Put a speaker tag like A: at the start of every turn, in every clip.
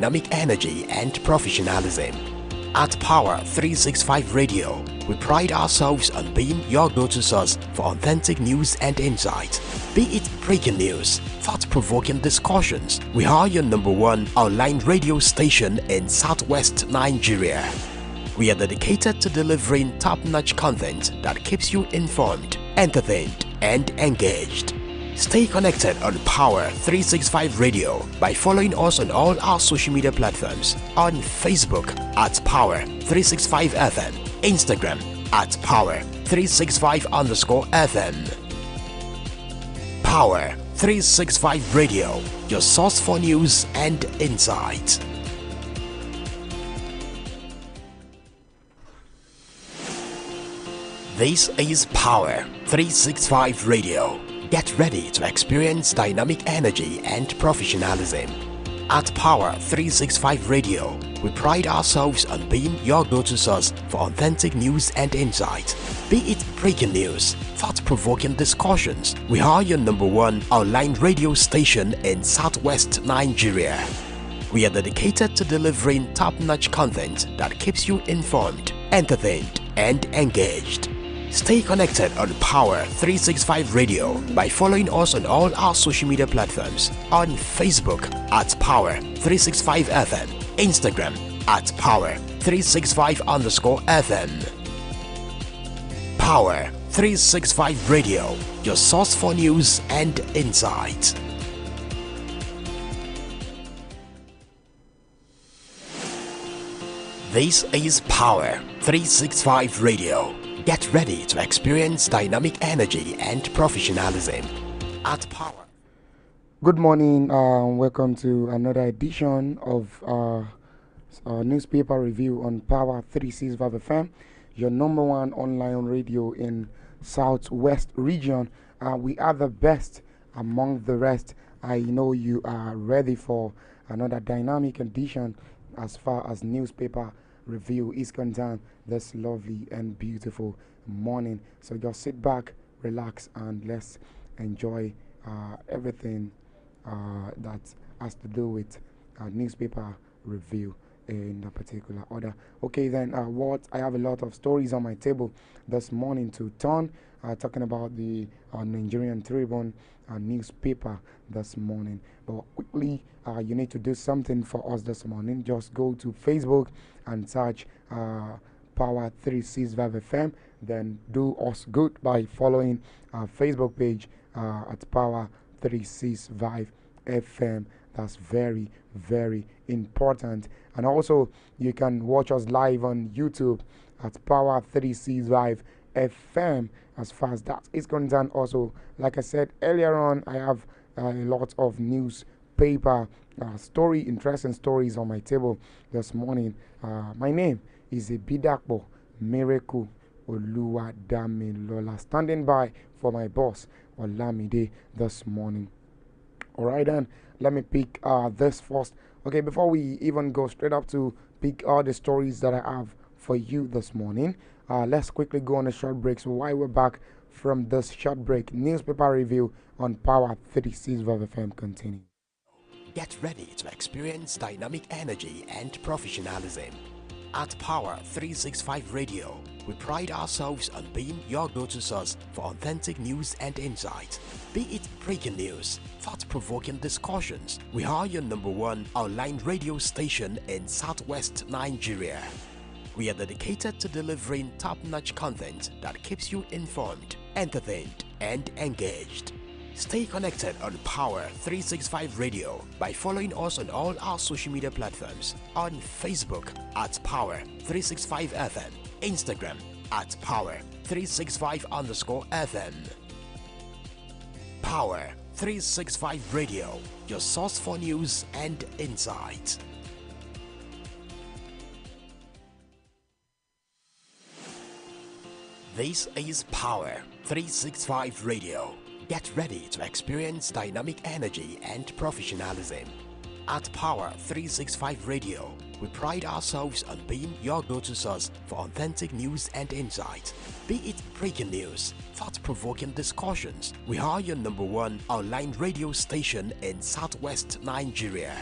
A: dynamic energy and professionalism. At Power365 Radio, we pride ourselves on being your go-to source for authentic news and insight. Be it breaking news, thought-provoking discussions, we are your #1 online radio station in Southwest Nigeria. We are dedicated to delivering top-notch content that keeps you informed, entertained, and engaged. Stay connected on Power365 Radio by following us on all our social media platforms, on Facebook at Power365FM, Instagram at Power365_FM. Power365 Radio, your source for news and insight. This is Power365 Radio. Get ready to experience dynamic energy and professionalism. At Power365 Radio, we pride ourselves on being your go-to source for authentic news and insight. Be it breaking news, thought-provoking discussions, we are your #1 online radio station in Southwest Nigeria. We are dedicated to delivering top-notch content that keeps you informed, entertained, and engaged. Stay connected on Power365 Radio by following us on all our social media platforms, on Facebook at Power365FM, Instagram at Power365_FM. Power365 Radio, your source for news and insight. This is Power365 Radio. Get ready to experience dynamic energy and professionalism. At Power.
B: Good morning. Welcome to another edition of our newspaper review on Power365 FM, your #1 online radio in Southwest region. We are the best among the rest. I know you are ready for another dynamic edition as far as newspaper review is concerned this lovely and beautiful morning. So just sit back, relax, and let's enjoy everything that has to do with newspaper review in a particular order. Okay, then what I have a lot of stories on my table this morning to turn, talking about the Nigerian Tribune newspaper this morning. But quickly, you need to do something for us this morning. Just go to Facebook and search Power365 FM. Then do us good by following our Facebook page at Power365 FM. That's very, very important. And also, you can watch us live on YouTube at Power365 FM. As far as that is concerned, also, like I said earlier on, I have a lot of newspaper interesting stories on my table this morning. My name is Ibidakbo Miracle Oluwadamilola, standing by for my boss Olamide this morning. Alright, then let me pick this first. Okay, before we even go straight up to pick all the stories that I have for you this morning, let's quickly go on a short break. So while we're back from this short break, newspaper review on Power365 FM continuing.
A: Get ready to experience dynamic energy and professionalism. At Power365 Radio, we pride ourselves on being your go-to source for authentic news and insight. Be it breaking news, thought-provoking discussions, we are your #1 online radio station in Southwest Nigeria. We are dedicated to delivering top-notch content that keeps you informed, entertained, and engaged. Stay connected on Power365 Radio by following us on all our social media platforms, on Facebook at Power365FM, Instagram at Power365_FM. Power365 Radio, your source for news and insight. This is Power365 Radio. Get ready to experience dynamic energy and professionalism. At Power365 Radio, we pride ourselves on being your go-to source for authentic news and insight. Be it breaking news, thought-provoking discussions, we are your #1 online radio station in Southwest Nigeria.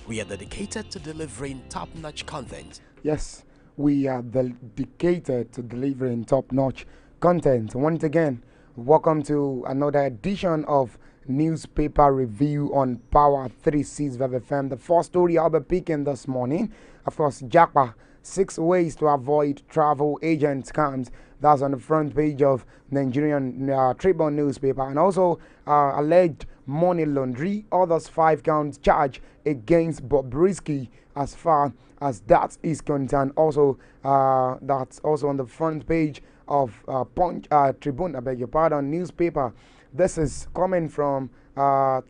A: We are dedicated to delivering top-notch content.
B: Yes, we are dedicated to delivering top-notch content. Once again, welcome to another edition of Newspaper Review on Power 365 FM. The first story I'll be picking this morning, of course, Japa, 6 ways to avoid travel agent scams. That's on the front page of Nigerian Tribune newspaper. And also alleged money laundering, others 5 counts charge against Bobrisky as far as that is concerned. Also, that's also on the front page of Tribune, I beg your pardon, newspaper. This is coming from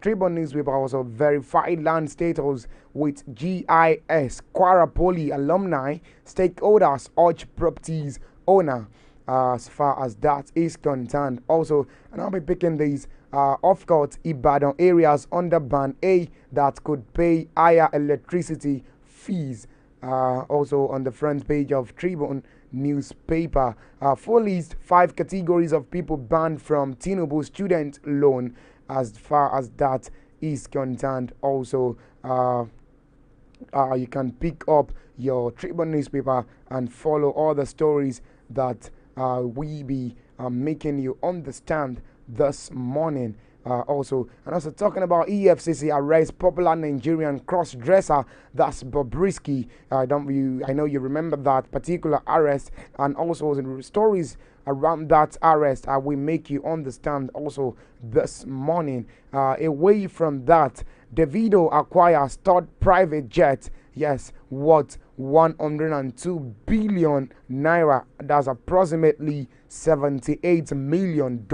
B: Tribune newspaper, also verified land status with GIS. Kwara Poly alumni, stakeholders urge properties owner as far as that is concerned. Also, and I'll be picking these off-court Ibadan areas under Ban A that could pay higher electricity fees. Also on the front page of Tribune newspaper, full list 5 categories of people banned from Tinubu student loan as far as that is concerned. Also, you can pick up your Tribune newspaper and follow all the stories that we be making you understand this morning. Also talking about EFCC arrest popular Nigerian cross-dresser, that's Bobrisky. I know you remember that particular arrest, and also the stories around that arrest we make you understand also this morning. Away from that, Davido acquires third private jet. Yes, what 102 billion naira. That's approximately $78 million.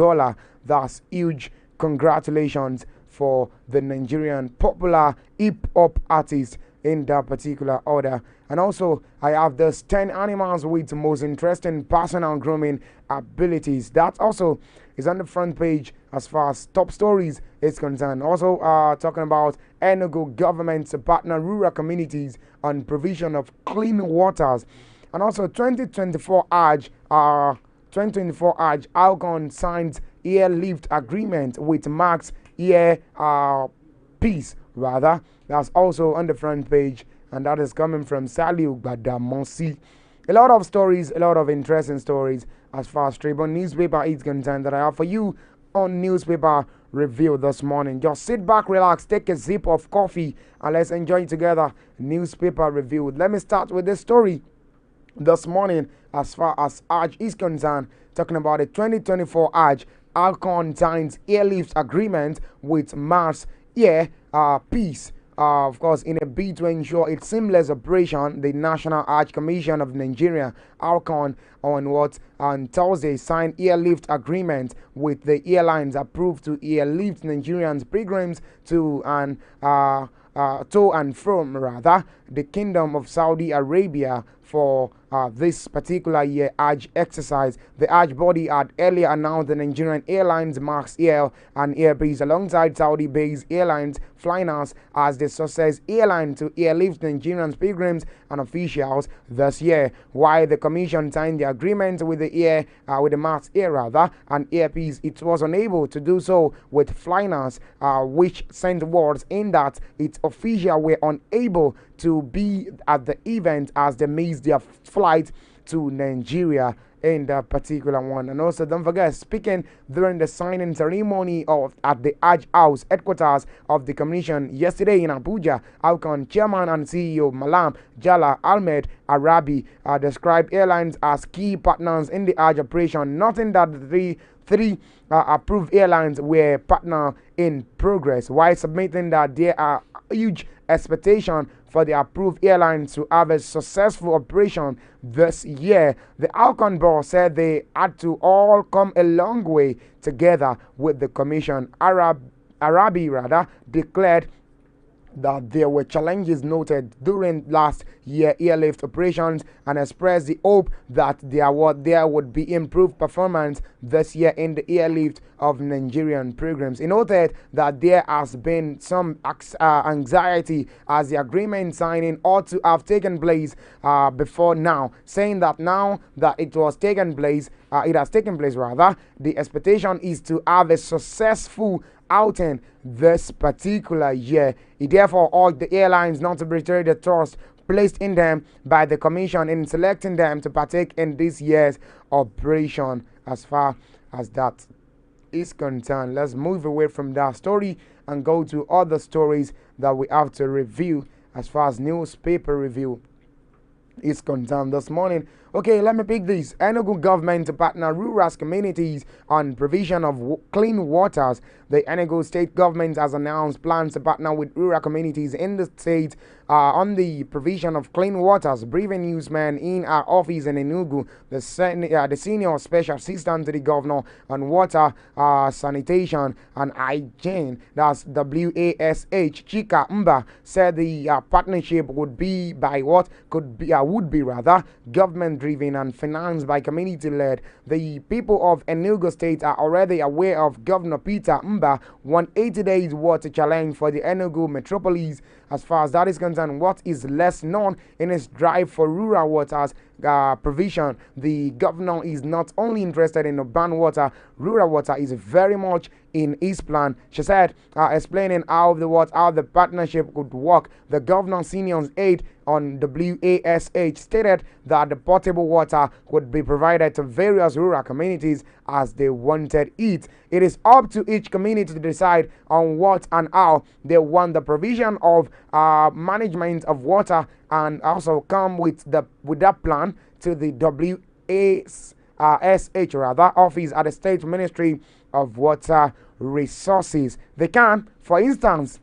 B: That's huge. Congratulations for the Nigerian popular hip-hop artist in that particular order. And also, I have this 10 animals with the most interesting personal grooming abilities. That also is on the front page as far as top stories is concerned. Also, talking about Enugu government to partner rural communities on provision of clean waters. And also, 2024 Alcon signs airlift agreement with Max Air Peace, rather. That's also on the front page, and that is coming from Saliu Badamonsi. A lot of stories, a lot of interesting stories as far as Tribune newspaper is concerned that I have for you on Newspaper Review this morning. Just sit back, relax, take a sip of coffee, and let's enjoy together Newspaper Review. Let me start with this story this morning as far as Hajj is concerned, talking about the 2024 Hajj. Alcon signs airlift agreement with Mars Air Peace. Of course, in a bid to ensure its seamless operation, the National Hajj Commission of Nigeria, Alcon, on Thursday signed airlift agreement with the airlines approved to airlift Nigerians pilgrims to and from the Kingdom of Saudi Arabia for this particular year Hajj exercise. The Hajj body had earlier announced the Nigerian Airlines, Max Air and Airbus alongside Saudi-based airlines Flynas as the success airline to airlift Nigerian pilgrims and officials this year. While the commission signed the agreement with the Max Air and Airbus, it was unable to do so with Flynas, which sent words in that its officials were unable to be at the event as they missed their flight to Nigeria in that particular one. And also, don't forget, speaking during the signing ceremony at the Hajj House headquarters of the commission yesterday in Abuja, Alcon chairman and CEO Malam Jala Ahmed Arabi described airlines as key partners in the Hajj operation, noting that the three approved airlines were partner in progress, while submitting that there are huge expectation for the approved airlines to have a successful operation this year. The Alcon board said they had to all come a long way together with the commission. Arabi declared that there were challenges noted during last year airlift operations and expressed the hope that there would be improved performance this year in the airlift of Nigerian pilgrims. He noted that there has been some anxiety as the agreement signing ought to have taken place before now, saying that now that it has taken place, the expectation is to have a successful outing this particular year. He therefore urged the airlines not to betray the trust placed in them by the commission in selecting them to partake in this year's operation. As far as that is concerned, let's move away from that story and go to other stories that we have to review as far as newspaper review is concerned this morning. Okay, let me pick this. Enugu government to partner rural communities on provision of clean waters. The Enugu state government has announced plans to partner with rural communities in the state on the provision of clean waters. Briefing newsman in our office in Enugu, the senior special assistant to the governor on water, sanitation and hygiene, that's WASH, Chika Mba, said the partnership would be by what could be would be rather government driven and financed by community led. The people of Enugu State are already aware of Governor Peter Mba 180 days water challenge for the Enugu metropolis. As far as that is concerned, what is less known in his drive for rural waters provision, the governor is not only interested in urban water, rural water is very much in his plan. She said, explaining how the partnership could work. The governor's senior aide on WASH stated that the potable water would be provided to various rural communities as they wanted it. It is up to each community to decide on what and how they want the provision of management of water, and also come with that plan to the WASH office at the State Ministry of Water Resources. They can, for instance,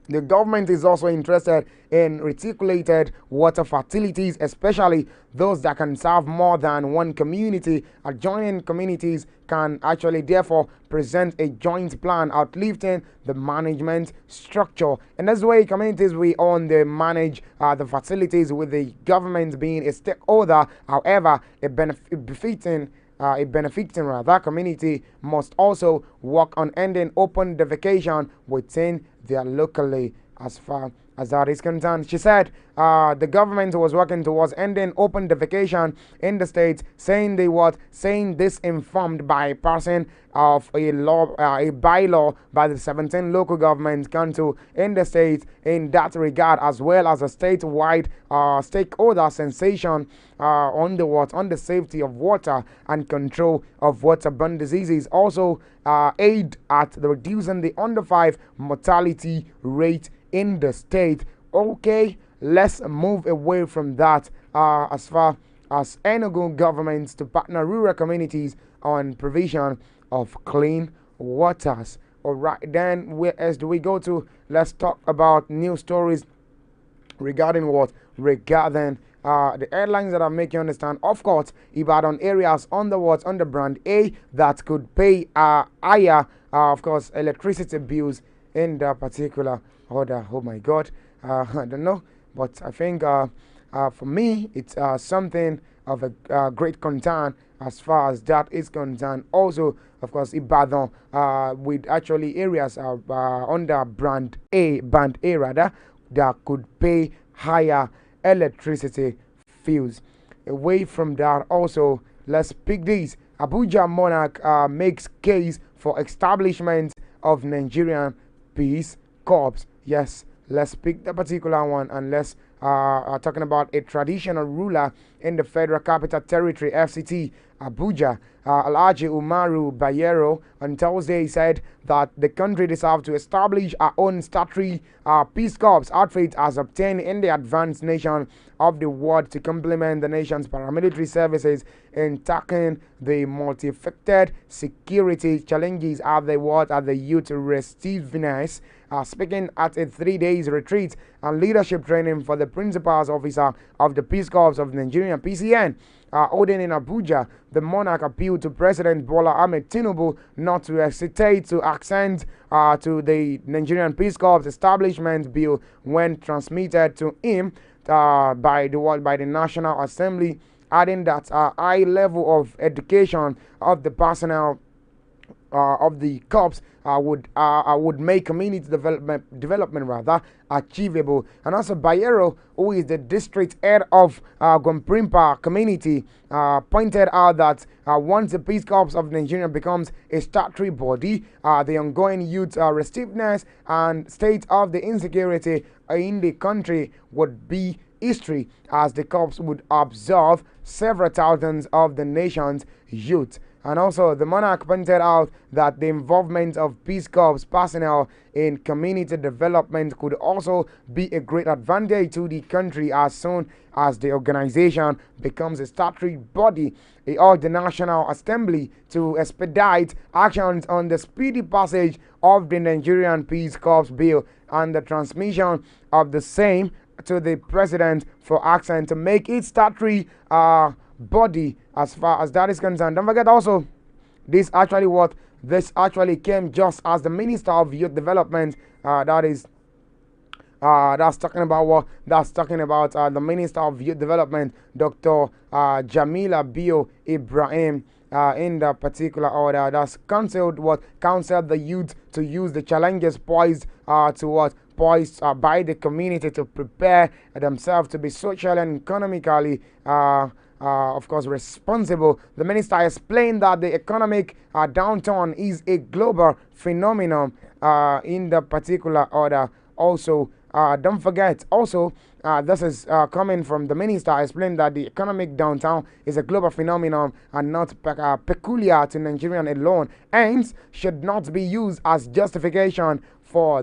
B: the government is also interested in reticulated water facilities, especially those that can serve more than one community. Adjoining communities can actually therefore present a joint plan outlifting the management structure. In this way, communities will own they manage the facilities, with the government being a stakeholder. However, a benefiting community must also work on ending open defecation within their locally. As far as that is concerned, she said the government was working towards ending open defecation in the state, saying this informed by passing of a bylaw by the 17 local government council in the state in that regard, as well as a statewide stakeholder sensation on the safety of water and control of waterborne diseases. Also aid at reducing the under 5 mortality rate in the state. Okay, let's move away from that as far as Enugu governments to partner rural communities on provision of clean waters. All right, then where else do we go to? Let's talk about news stories regarding the airlines that are making understand, of course, Ibadan areas on the brand A that could pay higher, of course, electricity bills in that particular order. Oh my God, I don't know, but I think for me it's something of a great concern as far as that is concerned. Also, of course, Ibadan with actually areas under band A rather, that could pay higher electricity bills. Away from that, also, let's pick this. Abuja monarch makes case for establishment of Nigerian Peace Corps. Yes, let's pick the particular one, and let's talking about a traditional ruler in the Federal Capital Territory, FCT, Abuja. Alhaji Umaru Bayero on Thursday said that the country deserves to establish our own statutory Peace Corps outfit as obtained in the advanced nation of the world to complement the nation's paramilitary services in tackling the multifaceted security challenges of the world at the youth restiveness. Speaking at a 3-day retreat and leadership training for the principal's officer of the Peace Corps of Nigeria, PCN, holding in Abuja, the monarch appealed to President Bola Ahmed Tinubu not to hesitate to accent to the Nigerian Peace Corps establishment bill when transmitted to him by the National Assembly, adding that high level of education of the personnel of the corps would make community development rather achievable. And also Bayero, who is the district head of Gomprimpa community, pointed out that once the Peace Corps of Nigeria becomes a statutory body, the ongoing youth restiveness and state of the insecurity in the country would be history, as the corps would absorb several thousands of the nation's youth. And also, the monarch pointed out that the involvement of Peace Corps personnel in community development could also be a great advantage to the country as soon as the organization becomes a statutory body. He urged the National Assembly to expedite actions on the speedy passage of the Nigerian Peace Corps Bill and the transmission of the same to the President for action to make it statutory body as far as that is concerned. Don't forget also, this actually came just as the Minister of Youth Development, that's talking about the Minister of Youth Development, Dr. Jamila Bio Ibrahim, in the particular order, that's counseled the youth to use the challenges poised by the community to prepare themselves to be socially and economically of course responsible. The minister explained that the economic downturn is a global phenomenon in the particular order. Also, don't forget, also, this is coming from the minister, explained that the economic downturn is a global phenomenon and not peculiar to Nigerian alone, hence should not be used as justification for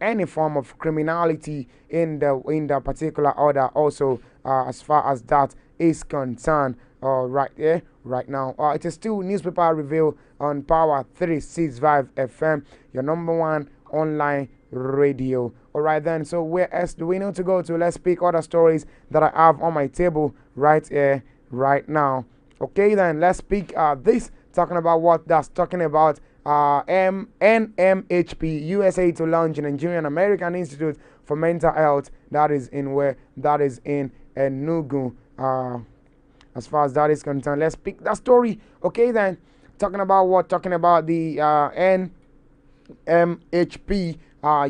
B: any form of criminality in the particular order. Also, as far as that is concerned, right now, it is still newspaper review on Power 365 FM, your number one online radio. All right then, so where else do we need to go to? Let's pick other stories that I have on my table right here right now. Okay then, let's pick this, talking about what that's talking about NMHP USA to launch an Nigerian American Institute for Mental Health. That is in Enugu. As far as that is concerned, let's pick that story. Okay then, talking about the NMHP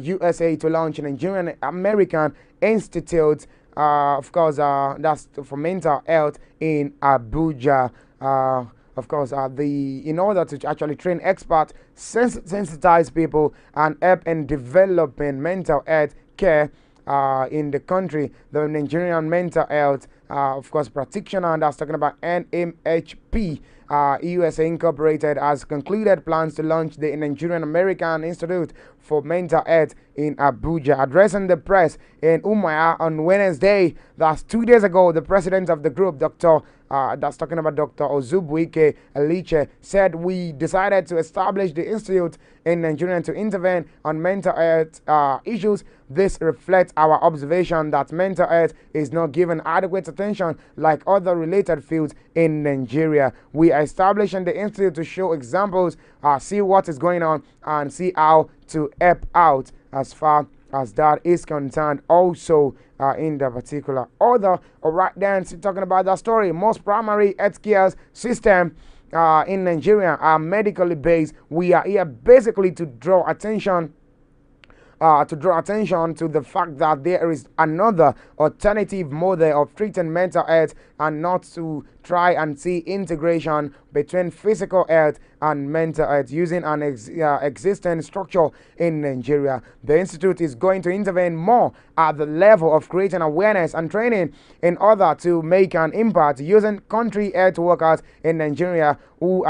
B: USA to launch an Nigerian American Institute, of course, that's for mental health in Abuja. Of course, in order to actually train experts, sensitize people, and help in developing mental health care in the country, the Nigerian mental health, of course, practitioner, that's talking about NMHP USA Incorporated, has concluded plans to launch the Nigerian American Institute for Mental Health in Abuja. Addressing the press in Umuahia on Wednesday, that's 2 days ago, the president of the group, that's talking about Dr. Ozubuike Eliche, said, "We decided to establish the institute in Nigeria to intervene on mental health issues. This reflects our observation that mental health is not given adequate attention like other related fields in Nigeria. We are establishing the institute to show examples, see what is going on, and see how to help out as far as that is concerned." Also, in the particular order, all right then, so talking about that story, most primary health care system in Nigeria are medically based. We are here basically to draw attention to the fact that there is another alternative model of treating mental health, and not to try and see integration between physical health and mental health using an existing structure in Nigeria. The institute is going to intervene more at the level of creating awareness and training in order to make an impact using country health workers in Nigeria who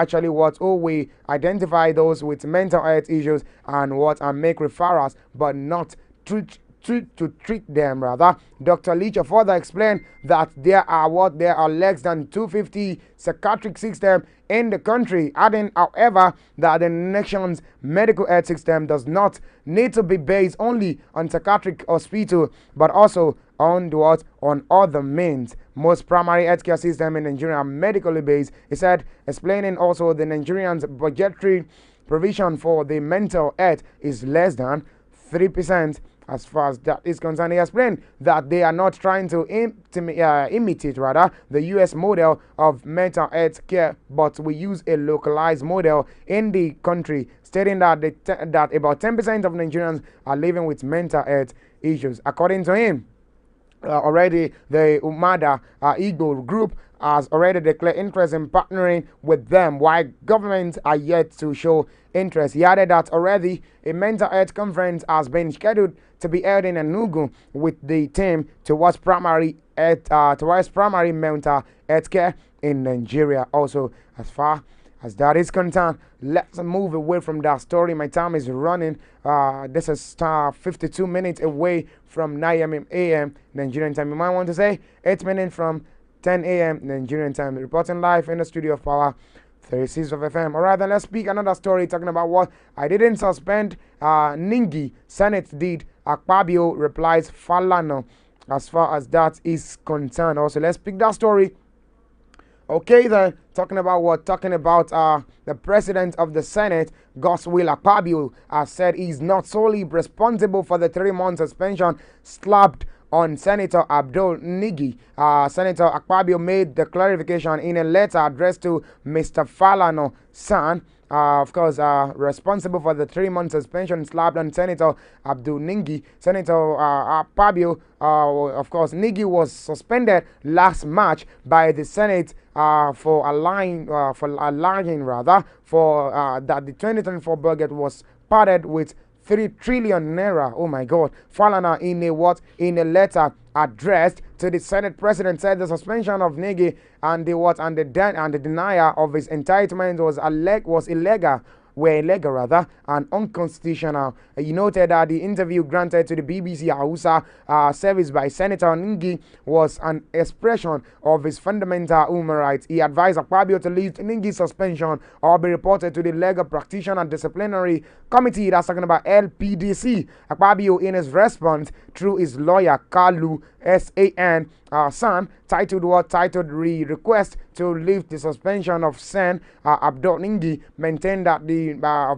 B: we identify those with mental health issues and make referrals, but not treat them rather. Dr. Leach further explained that there are less than 250 psychiatric systems in the country, adding, however, that the nation's medical health system does not need to be based only on psychiatric hospital, but also on other means. Most primary healthcare system in Nigeria are medically based, he said, explaining also the Nigerians' budgetary provision for the mental health is less than 3% as far as that is concerned. He explained that they are not trying to imitate rather the US model of mental health care, but we use a localized model in the country, stating that that about 10% of Nigerians are living with mental health issues. According to him, already the Umada Igbo group has already declared interest in partnering with them, while governments are yet to show interest. He added that already a mental health conference has been scheduled to be held in Enugu with the theme towards primary mental health care in Nigeria. Also, as far as that is concerned, let's move away from that story. My time is running. This is 52 minutes away from 9 a.m. Nigerian time. You might want to say 8 minutes from 10 a.m. Nigerian time. Reporting live in the studio of Power 365 of FM. Alright, then let's speak another story talking about what I didn't suspend. Ningi Senate did. Akpabio replies Falana as far as that is concerned. Also, let's pick that story. Okay, then, talking about what? Talking about the president of the Senate, Godswill Akpabio, has said he's not solely responsible for the 3-month suspension slapped on Senator Abdul Nigi. Senator Akpabio made the clarification in a letter addressed to Mr. Falana San, of course, responsible for the 3-month suspension slapped on Senator Abdul Ningi. Senator Akpabio, of course, Nigi was suspended last March by the Senate for allowing that the 2024 budget was padded with 3 trillion naira. Oh my God. Falana in a letter addressed to the Senate president said the suspension of Negi and the denial of his entitlement was illegal and unconstitutional. He noted that the interview granted to the BBC Hausa service by Senator Ningi was an expression of his fundamental human rights. He advised Akpabio to lift Ningi's suspension or be reported to the Legal Practitioner Disciplinary Committee, that's talking about LPDC. Akpabio, in his response through his lawyer Kalu San titled request to lift the suspension of Sen Abdul Ningi, maintained that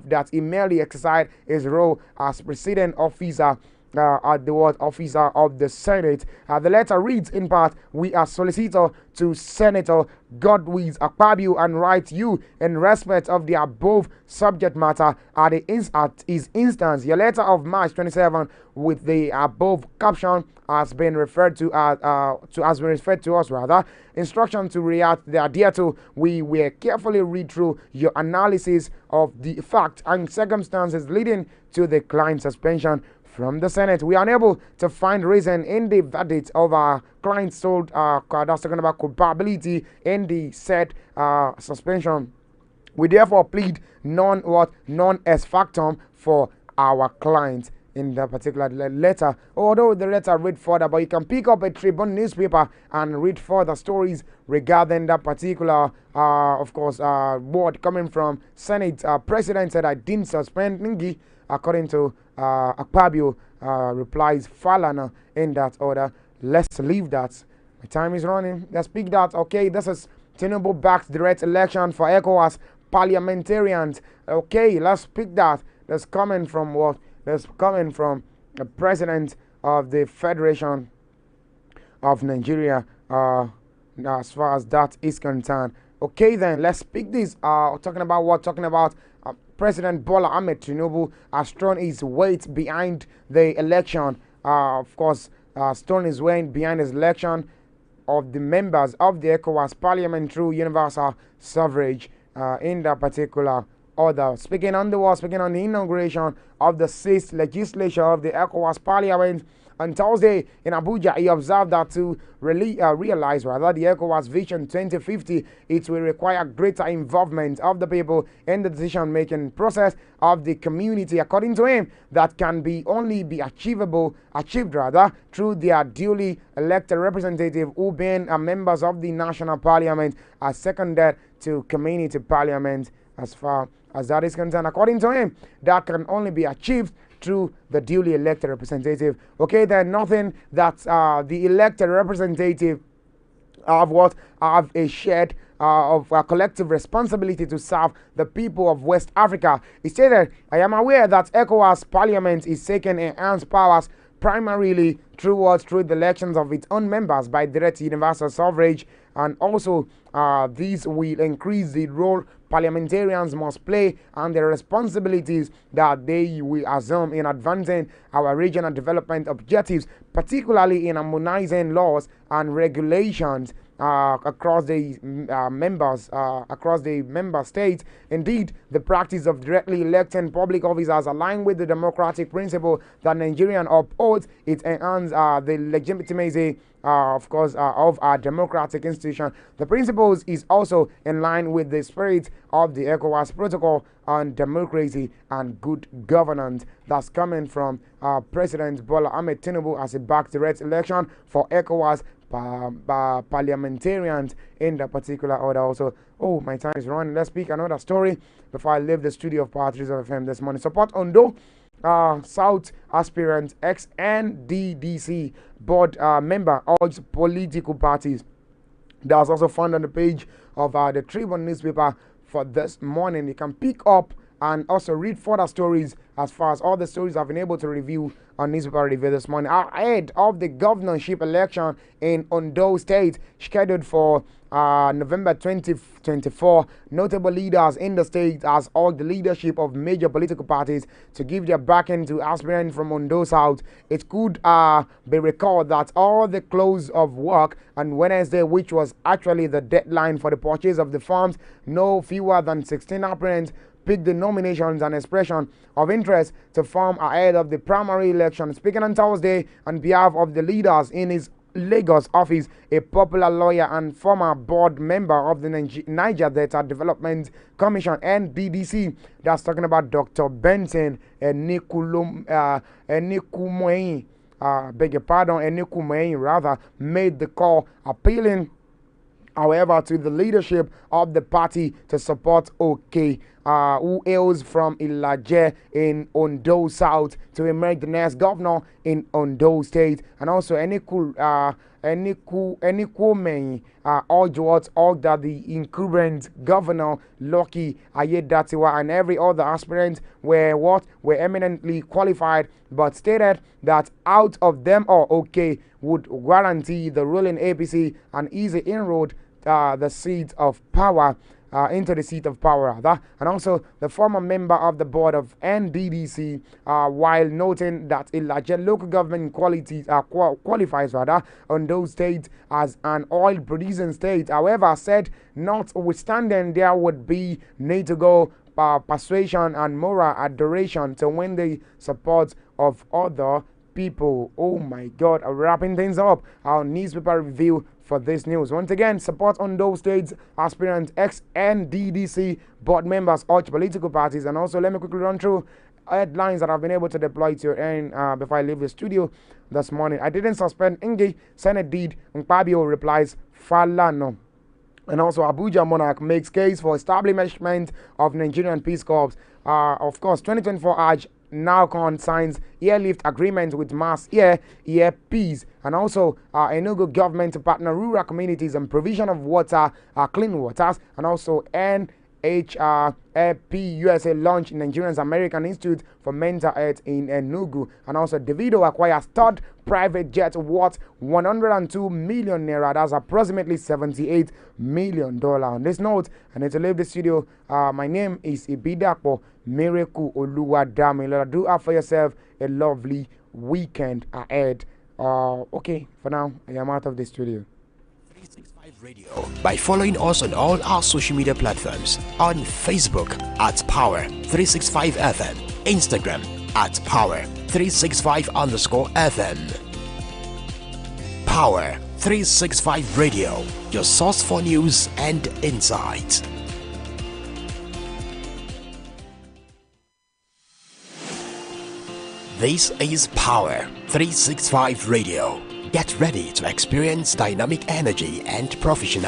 B: that he merely exercised his role as presiding officer at the officer of the Senate. The letter reads in part, "We are solicitor to Senator Godwin Akpabio and write you in respect of the above subject matter at his instance. Your letter of March 27 with the above caption has been referred to us rather. Instruction to adhere to. We will carefully read through your analysis of the fact and circumstances leading to the client suspension from the Senate. We are unable to find reason in the verdict of our client sold that's talking about culpability in the said suspension. We therefore plead non ex factum for our client." In the particular letter, although the letter read further, but you can pick up a Tribune newspaper and read further stories regarding that particular word coming from Senate President said, "I didn't suspend Ningi," according to Akpabio replies Falana in that order. Let's leave that. My time is running. Let's pick that. Okay, this is Tinubu backs direct election for ECOWAS parliamentarians. Okay, let's pick that. That's coming from what? That's coming from the president of the Federation of Nigeria, as far as that is concerned. Okay, then let's pick this. Talking about what? Talking about President Bola Ahmed Tinubu has thrown his weight behind the election. Thrown his weight behind his election of the members of the ECOWAS Parliament through universal suffrage in that particular order. Speaking on the inauguration of the 6th legislature of the ECOWAS Parliament on Thursday in Abuja, he observed that to realize the ECOWAS Vision 2050, it will require greater involvement of the people in the decision-making process of the community. According to him, that can only be achieved through their duly elected representative who being members of the national parliament are seconded to community parliament. As far as that is concerned, according to him, that can only be achieved through the duly elected representative. Okay, then nothing that the elected representative have a shared of collective responsibility to serve the people of West Africa. He stated, I am aware that ECOWAS Parliament is seeking enhanced powers primarily through the elections of its own members by direct universal suffrage, and also these will increase the role parliamentarians must play and the responsibilities that they will assume in advancing our regional development objectives, particularly in harmonizing laws and regulations across the member states. Indeed, the practice of directly electing public officers aligned with the democratic principle that Nigerian upholds. It enhances the legitimacy of our democratic institution. The principles is also in line with the spirit of the ECOWAS Protocol on Democracy and Good Governance that's coming from President Bola Ahmed Tinubu as a back direct election for ECOWAS parliamentarians in the particular order. Also, oh, my time is running. Let's speak another story before I leave the studio of Power 365 FM this morning. Support Ondo South aspirant ex-NDDC board member urged political parties. That's also found on the page of the Tribune newspaper for this morning. You can pick up and also read further stories as far as all the stories I've been able to review on newspaper review this morning. Ahead of the governorship election in Ondo State scheduled for November 2024, notable leaders in the state has urged the leadership of major political parties to give their backing to aspirants from Ondo South. It could be recalled that all the close of work on Wednesday, which was actually the deadline for the purchase of the forms, no fewer than 16 aspirants picked the nominations and expression of interest to form ahead of the primary election. Speaking on Thursday on behalf of the leaders in his Lagos office, a popular lawyer and former board member of the Niger Delta Development Commission (NDDC), that's talking about Dr. Benson Enikumoyin, made the call, appealing however to the leadership of the party to support OK, who hails from Ilaje in Ondo South, to emerge the next governor in Ondo State. And also Enikumeyin urged that the incumbent governor Lucky Ayedatiwa and every other aspirant were eminently qualified, but stated that out of them all, OK would guarantee the ruling APC an easy inroad the seat of power, into the seat of power rather. And also the former member of the board of NDDC, while noting that Ilaje local government qualifies on those states as an oil producing state, however, said notwithstanding there would be need to go persuasion and moral adoration to win the support of other people. Oh my God, wrapping things up, our newspaper review for this news. Once again, support on those states aspirant ex-NDDC board members urge political parties. And also let me quickly run through headlines that I've been able to deploy to your end before I leave the studio this morning. I didn't suspend Nge, Senate did. Nkpabio replies Falano. And also Abuja monarch makes case for establishment of Nigerian Peace Corps. Of course, 2024 Hajj now signs airlift agreement with Mass Air Peace. And also Enugu government to partner rural communities and provision of water, clean waters. And also NHRP USA launched Nigerians American Institute for Mental Health in Enugu. And also Davido acquires third private jet worth 102 million naira. That's approximately $78 million. On this note, I need to leave the studio. My name is Ibidapo Miracle Oluwadami. Do have for yourself a lovely weekend ahead. Okay, for now, I am out of the studio.
A: 365 Radio by following us on all our social media platforms: on Facebook at Power365FM, Instagram at Power365_FM. Power365 Radio, your source for news and insight. This is Power365 Radio. Get ready to experience dynamic energy and professionalism.